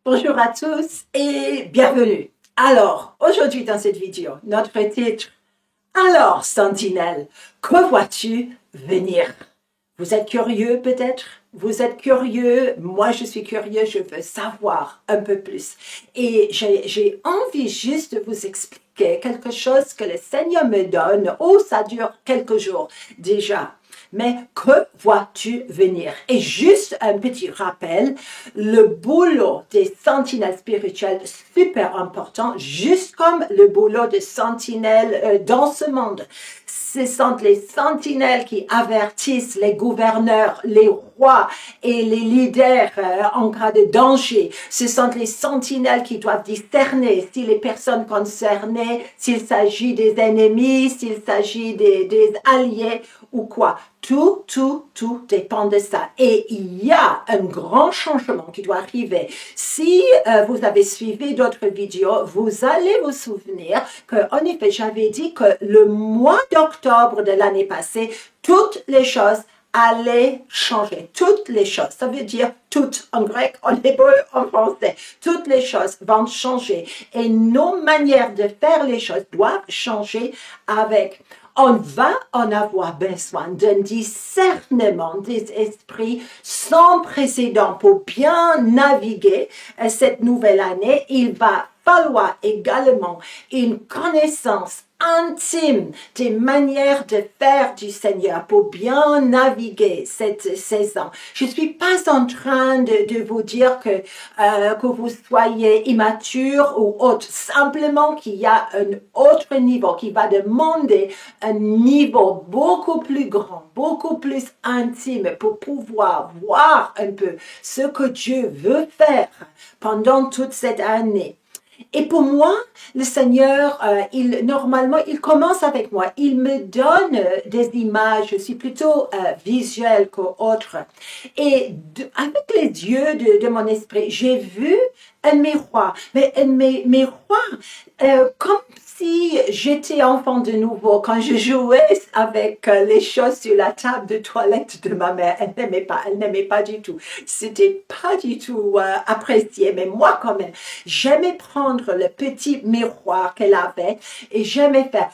Bonjour à tous et bienvenue. Alors, aujourd'hui dans cette vidéo, notre titre, alors Sentinelle, que vois-tu venir? Vous êtes curieux peut-être? Vous êtes curieux? Moi je suis curieux, je veux savoir un peu plus. Et j'ai envie juste de vous expliquer quelque chose que le Seigneur me donne. Oh, ça dure quelques jours déjà. Mais que vois-tu venir? Et juste un petit rappel, le boulot des sentinelles spirituelles, super important, juste comme le boulot des sentinelles dans ce monde. Ce sont les sentinelles qui avertissent les gouverneurs, les rois et les leaders en cas de danger. Ce sont les sentinelles qui doivent discerner si les personnes concernées, s'il s'agit des ennemis, s'il s'agit des alliés ou quoi. Tout dépend de ça. Et il y a un grand changement qui doit arriver. Si vous avez suivi d'autres vidéos, vous allez vous souvenir qu'en effet, j'avais dit que le mois d'octobre de l'année passée, toutes les choses allaient changer. Toutes les choses. Ça veut dire toutes en grec, en hébreu, en français. Toutes les choses vont changer. Et nos manières de faire les choses doivent changer avec... On va en avoir besoin d'un discernement des esprits sans précédent pour bien naviguer cette nouvelle année. Il va falloir également une connaissance intime des manières de faire du Seigneur pour bien naviguer cette saison. Je ne suis pas en train de vous dire que vous soyez immature ou autre, simplement qu'il y a un autre niveau qui va demander un niveau beaucoup plus grand, beaucoup plus intime pour pouvoir voir un peu ce que Dieu veut faire pendant toute cette année. Et pour moi, le Seigneur, normalement, il commence avec moi. Il me donne des images. Je suis plutôt visuelle qu'autre. Et avec les yeux de mon esprit, j'ai vu un miroir. Mais un miroir, comme si j'étais enfant de nouveau, quand je jouais avec les choses sur la table de toilette de ma mère, elle n'aimait pas du tout. C'était pas du tout apprécié, mais moi quand même, j'aimais prendre le petit miroir qu'elle avait et j'aimais faire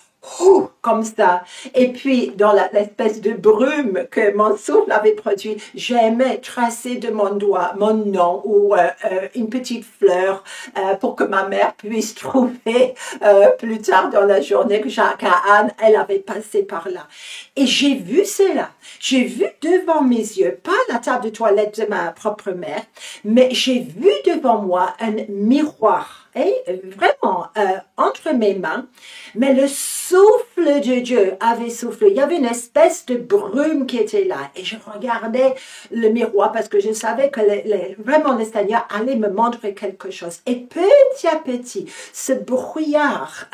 comme ça. Et puis, dans l'espèce de brume que mon souffle avait produit, j'aimais tracer de mon doigt mon nom ou une petite fleur pour que ma mère puisse trouver plus tard dans la journée que Anne, elle avait passé par là. Et j'ai vu cela. J'ai vu devant mes yeux, pas la table de toilette de ma propre mère, mais j'ai vu devant moi un miroir. Et vraiment, entre mes mains, mais le souffle de Dieu avait soufflé. Il y avait une espèce de brume qui était là. Et je regardais le miroir parce que je savais que vraiment le Seigneur allait me montrer quelque chose. Et petit à petit, ce brouillard,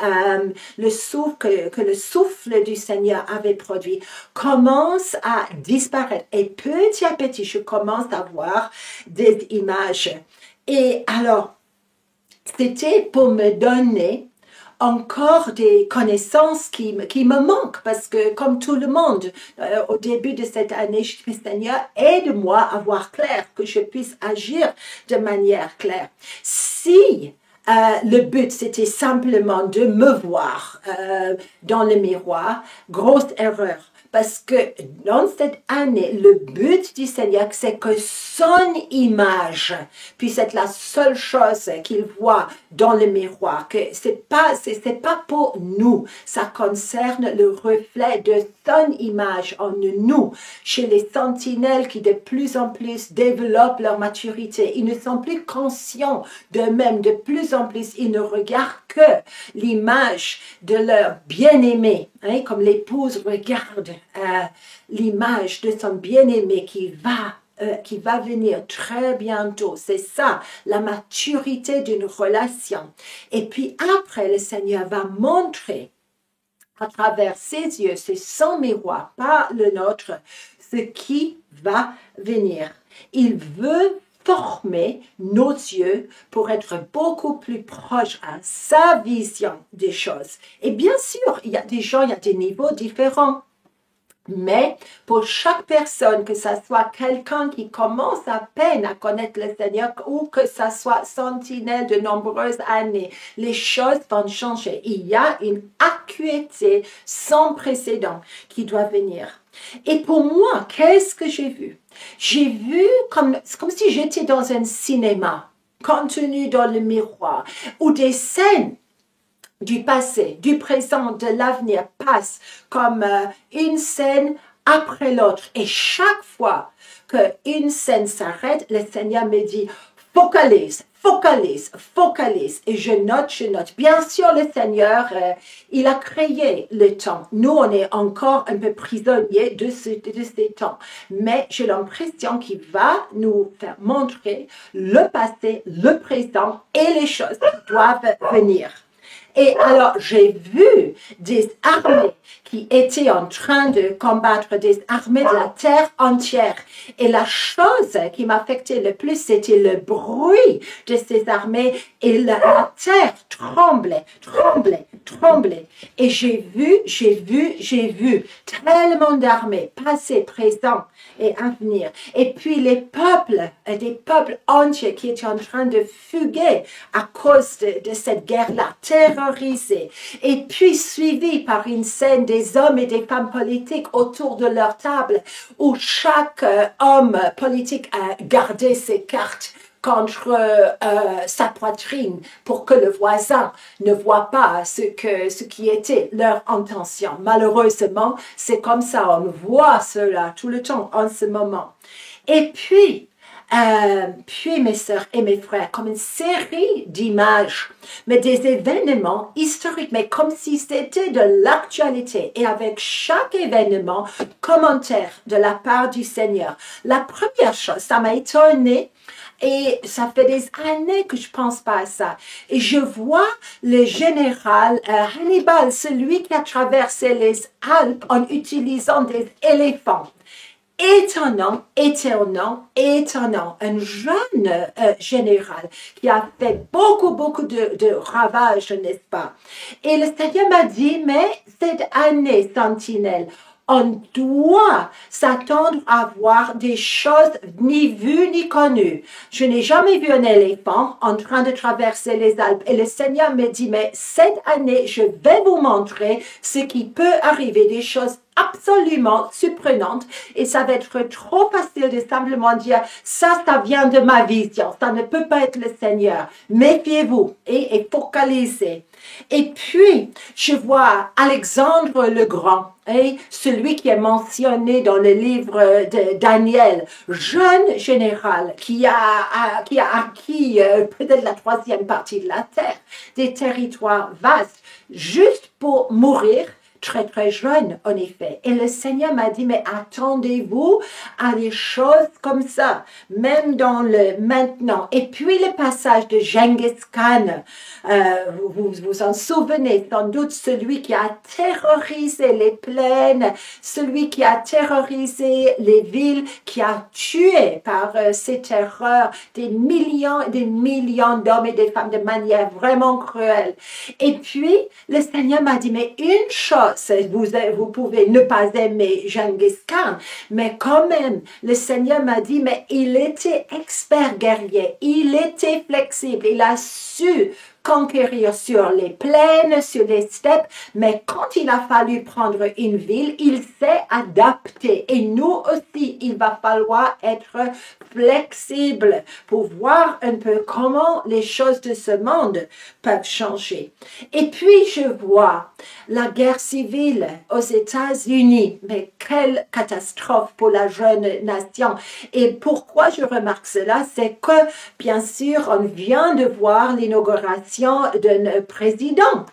le souffle, que le souffle du Seigneur avait produit, commence à disparaître. Et petit à petit, je commence à voir des images. Et alors, c'était pour me donner encore des connaissances qui me manquent parce que comme tout le monde, au début de cette année, je dis Seigneur, aide-moi à voir clair, que je puisse agir de manière claire. Si le but, c'était simplement de me voir dans le miroir, grosse erreur. Parce que dans cette année, le but du Seigneur, c'est que son image puisse être la seule chose qu'il voit dans le miroir. Que c'est pas pour nous. Ça concerne le reflet de son image en nous. Chez les sentinelles qui de plus en plus développent leur maturité. Ils ne sont plus conscients d'eux-mêmes. De plus en plus, ils ne regardent que l'image de leur bien-aimé. Hein, comme l'épouse regarde l'image de son bien-aimé qui va venir très bientôt. C'est ça, la maturité d'une relation. Et puis après, le Seigneur va montrer à travers ses yeux, c'est son miroir, pas le nôtre, ce qui va venir. Il veut former nos yeux pour être beaucoup plus proches à sa vision des choses. Et bien sûr, il y a des gens, il y a des niveaux différents. Mais pour chaque personne, que ce soit quelqu'un qui commence à peine à connaître le Seigneur ou que ce soit sentinelle de nombreuses années, les choses vont changer. Il y a une acuité sans précédent qui doit venir. Et pour moi, qu'est-ce que j'ai vu? J'ai vu comme si j'étais dans un cinéma, contenu dans le miroir, où des scènes du passé, du présent, de l'avenir passe comme une scène après l'autre. Et chaque fois qu'une scène s'arrête, le Seigneur me dit, focalise, focalise, focalise. Et je note, je note. Bien sûr, le Seigneur, il a créé le temps. Nous, on est encore un peu prisonniers de ces temps. Mais j'ai l'impression qu'il va nous faire montrer le passé, le présent et les choses qui doivent venir. Et alors, j'ai vu des armées qui étaient en train de combattre, des armées de la terre entière. Et la chose qui m'affectait le plus, c'était le bruit de ces armées. Et la terre tremblait, tremblait, tremblait. Et j'ai vu tellement d'armées passées, présentes et à venir. Et puis les peuples, des peuples entiers qui étaient en train de fuguer à cause de cette guerre-là, terrorisés. Et puis suivis par une scène des hommes et des femmes politiques autour de leur table, où chaque homme politique a gardé ses cartes contre sa poitrine pour que le voisin ne voit pas ce qui était leur intention. Malheureusement, c'est comme ça, on voit cela tout le temps en ce moment. Et puis mes sœurs et mes frères, comme une série d'images, mais des événements historiques, mais comme si c'était de l'actualité. Et avec chaque événement, commentaire de la part du Seigneur. La première chose, ça m'a étonnée, et ça fait des années que je pense pas à ça. Et je vois le général Hannibal, celui qui a traversé les Alpes en utilisant des éléphants. Étonnant, étonnant, étonnant. Un jeune général qui a fait beaucoup de ravages, n'est-ce pas? Et le Seigneur m'a dit, mais cette année, Sentinelle, on doit s'attendre à voir des choses ni vues ni connues. Je n'ai jamais vu un éléphant en train de traverser les Alpes. Et le Seigneur me dit, mais cette année, je vais vous montrer ce qui peut arriver, des choses absolument surprenantes. Et ça va être trop facile de simplement dire, ça vient de ma vision. Ça ne peut pas être le Seigneur. Méfiez-vous et focalisez. Et puis, je vois Alexandre le Grand, celui qui est mentionné dans le livre de Daniel, jeune général qui a acquis peut-être la troisième partie de la terre, des territoires vastes, juste pour mourir. Très, très jeune, en effet. Et le Seigneur m'a dit, mais attendez-vous à des choses comme ça, même dans le maintenant. Et puis le passage de Genghis Khan, vous vous en souvenez sans doute, celui qui a terrorisé les plaines, celui qui a terrorisé les villes, qui a tué par ses terreurs des millions et des millions d'hommes et de femmes de manière vraiment cruelle. Et puis, le Seigneur m'a dit, mais une chose, vous pouvez ne pas aimer Genghis Khan, mais quand même, le Seigneur m'a dit, mais il était expert guerrier, il était flexible, il a su conquérir sur les plaines, sur les steppes, mais quand il a fallu prendre une ville, il s'est adapté. Et nous aussi, il va falloir être flexible pour voir un peu comment les choses de ce monde peuvent changer. Et puis, je vois la guerre civile aux États-Unis. Mais quelle catastrophe pour la jeune nation. Et pourquoi je remarque cela, c'est que, bien sûr, on vient de voir l'inauguration d'un président.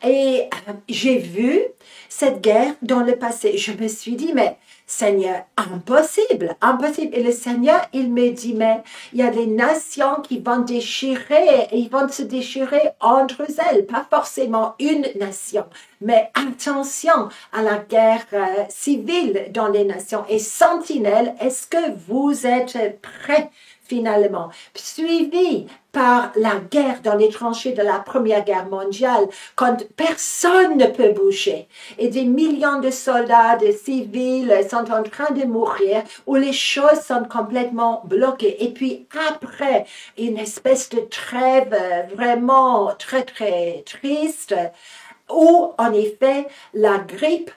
Et j'ai vu cette guerre dans le passé. Je me suis dit, mais Seigneur, impossible, impossible. Et le Seigneur, il me dit, mais il y a des nations qui vont déchirer, et ils vont se déchirer entre elles, pas forcément une nation. Mais attention à la guerre civile dans les nations. Et Sentinelle, est-ce que vous êtes prêts finalement, suivi par la guerre dans les tranchées de la Première Guerre mondiale, quand personne ne peut bouger, et des millions de soldats, de civils sont en train de mourir, où les choses sont complètement bloquées. Et puis après, une espèce de trêve vraiment très, très triste, où en effet, la grippe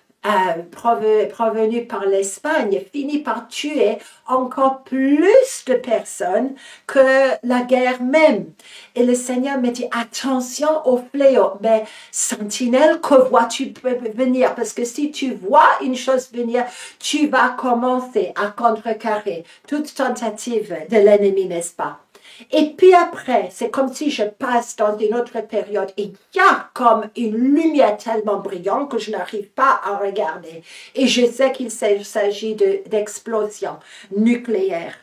provenue par l'Espagne finit par tuer encore plus de personnes que la guerre même. Et le Seigneur me dit, attention au fléau. Mais sentinelle, que vois-tu venir? Parce que si tu vois une chose venir, tu vas commencer à contrecarrer toute tentative de l'ennemi, n'est-ce pas? Et puis après, c'est comme si je passe dans une autre période et il y a comme une lumière tellement brillante que je n'arrive pas à regarder. Et je sais qu'il s'agit d'explosion nucléaire.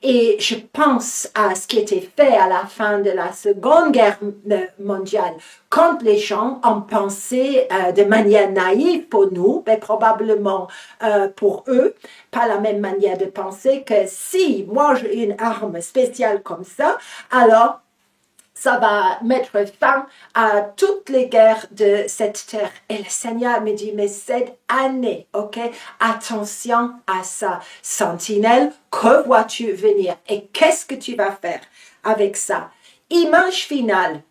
Et je pense à ce qui était fait à la fin de la Seconde Guerre mondiale, quand les gens ont pensé de manière naïve pour nous, mais probablement pour eux, pas la même manière de penser que si moi j'ai une arme spéciale comme ça, alors ça va mettre fin à toutes les guerres de cette terre. Et le Seigneur me dit, mais cette année, ok, attention à ça. Sentinelle, que vois-tu venir? Et qu'est-ce que tu vas faire avec ça? Image finale,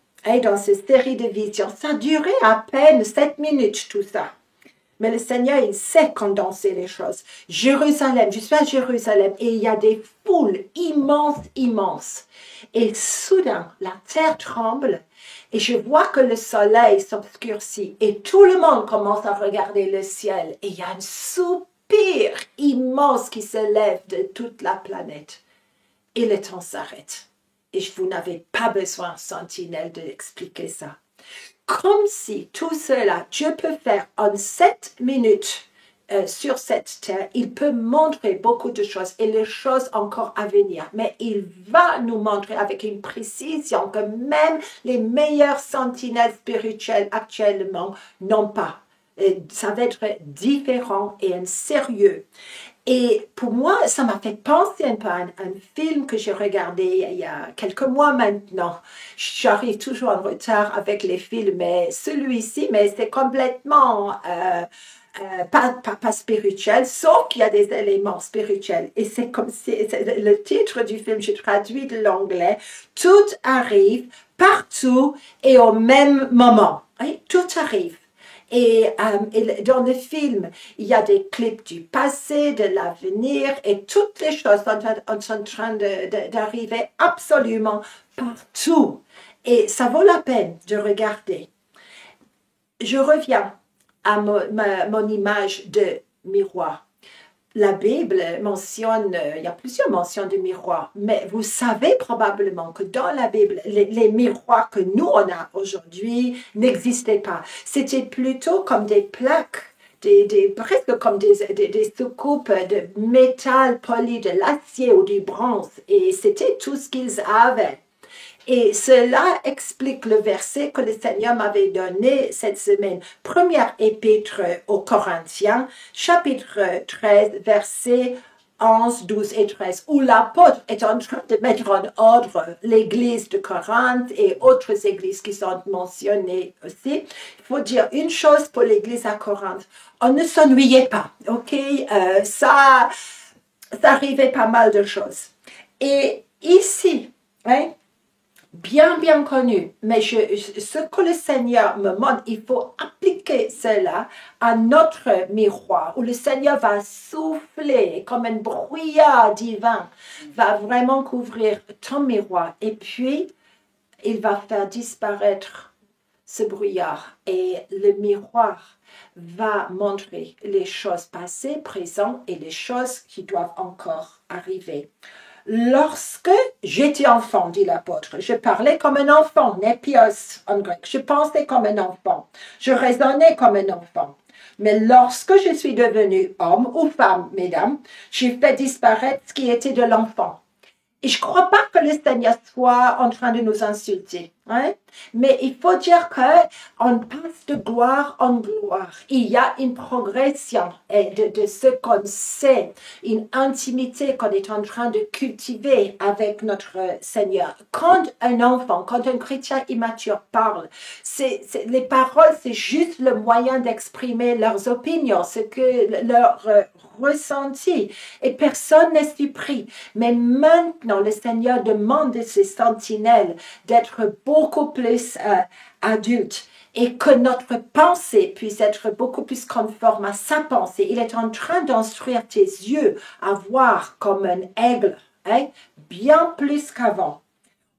dans cette série de visions, ça a duré à peine 7 minutes tout ça. Mais le Seigneur, il sait condenser les choses. Jérusalem, je suis à Jérusalem et il y a des foules immenses, immenses. Et soudain, la terre tremble et je vois que le soleil s'obscurcit et tout le monde commence à regarder le ciel. Et il y a un soupir immense qui se lève de toute la planète. Et le temps s'arrête. Et vous n'avez pas besoin, sentinelle, d'expliquer ça. Comme si tout cela, Dieu peut faire en 7 minutes sur cette terre, il peut montrer beaucoup de choses et les choses encore à venir. Mais il va nous montrer avec une précision que même les meilleurs sentinelles spirituelles actuellement n'ont pas. Et ça va être différent et un sérieux. Et pour moi, ça m'a fait penser un peu à un film que j'ai regardé il y a quelques mois maintenant. J'arrive toujours en retard avec les films, mais celui-ci, mais c'est complètement pas spirituel, sauf qu'il y a des éléments spirituels. Et c'est comme si, le titre du film, j'ai traduit de l'anglais, tout arrive partout et au même moment. Oui, tout arrive. Et dans le film, il y a des clips du passé, de l'avenir, et toutes les choses sont en train d'arriver absolument partout. Et ça vaut la peine de regarder. Je reviens à mon image de miroir. La Bible mentionne, il y a plusieurs mentions de miroirs, mais vous savez probablement que dans la Bible, les miroirs que nous on a aujourd'hui n'existaient pas. C'était plutôt comme des plaques, presque comme des soucoupes de métal poli, de l'acier ou du bronze, et c'était tout ce qu'ils avaient. Et cela explique le verset que le Seigneur m'avait donné cette semaine. Première épître aux Corinthiens, chapitre 13, versets 11, 12 et 13, où l'apôtre est en train de mettre en ordre l'église de Corinthe et autres églises qui sont mentionnées aussi. Il faut dire une chose pour l'église à Corinthe. On ne s'ennuyait pas, ok? Ça arrivait pas mal de choses. Et ici, hein, bien connu, mais ce que le Seigneur me montre, il faut appliquer cela à notre miroir, où le Seigneur va souffler comme un brouillard divin, va vraiment couvrir ton miroir, et puis il va faire disparaître ce brouillard, et le miroir va montrer les choses passées, présentes, et les choses qui doivent encore arriver. Lorsque j'étais enfant, dit l'apôtre, je parlais comme un enfant, népios en grec. Je pensais comme un enfant. Je raisonnais comme un enfant. Mais lorsque je suis devenu homme ou femme, mesdames, j'ai fait disparaître ce qui était de l'enfant. Et je ne crois pas que le Seigneur soit en train de nous insulter. Hein? Mais il faut dire que on passe de gloire en gloire. Il y a une progression de ce qu'on sait, une intimité qu'on est en train de cultiver avec notre Seigneur. Quand un enfant, quand un chrétien immature parle, les paroles, c'est juste le moyen d'exprimer leurs opinions, ce que leur ressenti. Et personne n'est surpris. Mais maintenant, le Seigneur demande de ses sentinelles d'être beaucoup plus adultes et que notre pensée puisse être beaucoup plus conforme à sa pensée. Il est en train d'instruire tes yeux à voir comme un aigle, hein, bien plus qu'avant.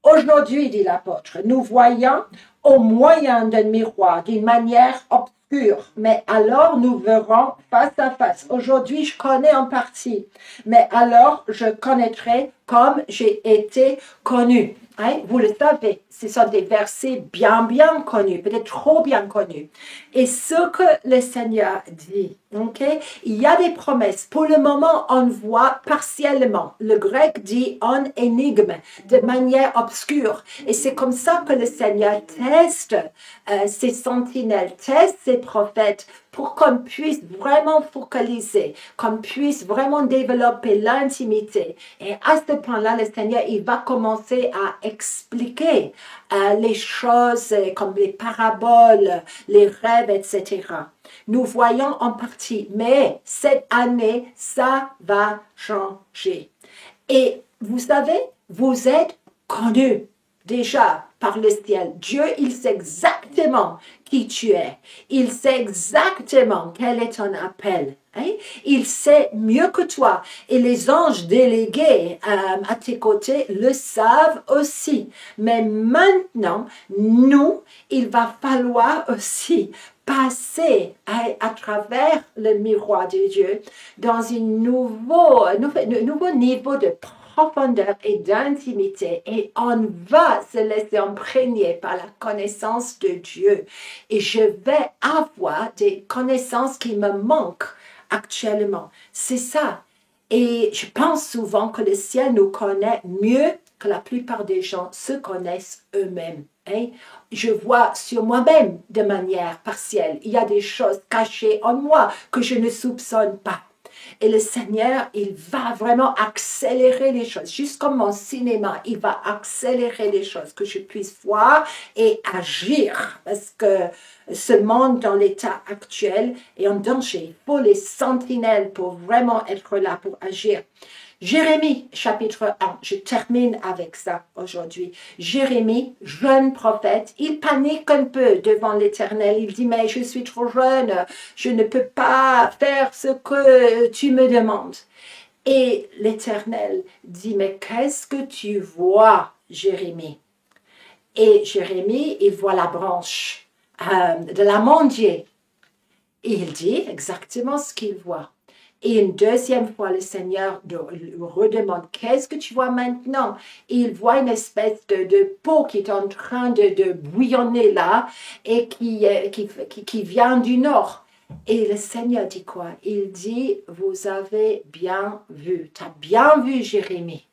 Aujourd'hui, dit l'apôtre, nous voyons au moyen d'un miroir, d'une manière obscure, mais alors nous verrons face à face. Aujourd'hui, je connais en partie, mais alors je connaîtrai comme j'ai été connu. Hein? Vous le savez, ce sont des versets bien connus, peut-être trop bien connus. Et ce que le Seigneur dit, okay? Il y a des promesses. Pour le moment, on voit partiellement. Le grec dit en énigme, de manière obscure. Et c'est comme ça que le Seigneur teste ses sentinelles, teste ses prophètes pour qu'on puisse vraiment focaliser, qu'on puisse vraiment développer l'intimité. Et à ce point-là, le Seigneur, il va commencer à expliquer les choses comme les paraboles, les rêves, etc. Nous voyons en partie, mais cette année, ça va changer. Et vous savez, vous êtes connus déjà par le ciel. Dieu, il sait exactement qui tu es. Il sait exactement quel est ton appel. Hein? Il sait mieux que toi. Et les anges délégués à tes côtés le savent aussi. Mais maintenant, nous, il va falloir aussi passer à travers le miroir de Dieu dans un nouveau niveau de profondeur et d'intimité, et on va se laisser imprégner par la connaissance de Dieu. Et je vais avoir des connaissances qui me manquent actuellement. C'est ça. Et je pense souvent que le ciel nous connaît mieux que la plupart des gens se connaissent eux-mêmes. Hein? Je vois sur moi-même de manière partielle. Il y a des choses cachées en moi que je ne soupçonne pas. Et le Seigneur, il va vraiment accélérer les choses. Juste comme mon cinéma, il va accélérer les choses, que je puisse voir et agir. Parce que ce monde dans l'état actuel est en danger. Il faut les sentinelles pour vraiment être là pour agir. Jérémie, chapitre 1, je termine avec ça aujourd'hui. Jérémie, jeune prophète, il panique un peu devant l'Éternel. Il dit, mais je suis trop jeune, je ne peux pas faire ce que tu me demandes. Et l'Éternel dit, mais qu'est-ce que tu vois, Jérémie? Et Jérémie, il voit la branche de l'amandier. Et il dit exactement ce qu'il voit. Et une deuxième fois, le Seigneur lui redemande, qu'est-ce que tu vois maintenant? Et il voit une espèce de peau qui est en train de bouillonner là et qui vient du nord. Et le Seigneur dit quoi? Il dit, vous avez bien vu. Tu as bien vu, Jérémie.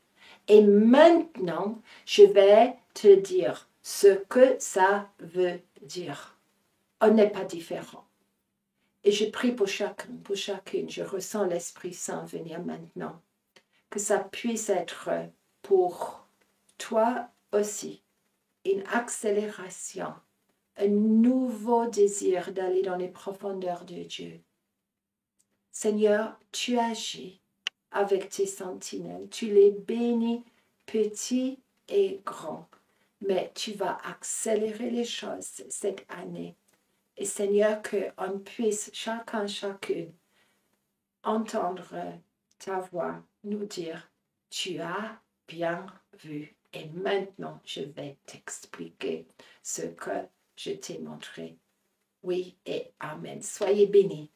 Et maintenant, je vais te dire ce que ça veut dire. On n'est pas différent. Et je prie pour chacun, pour chacune. Je ressens l'Esprit Saint venir maintenant. Que ça puisse être pour toi aussi une accélération, un nouveau désir d'aller dans les profondeurs de Dieu. Seigneur, tu agis avec tes sentinelles. Tu les bénis, petits et grands. Mais tu vas accélérer les choses cette année. Et Seigneur, qu'on puisse chacune entendre ta voix nous dire, tu as bien vu. Et maintenant, je vais t'expliquer ce que je t'ai montré. Oui et Amen. Soyez bénis.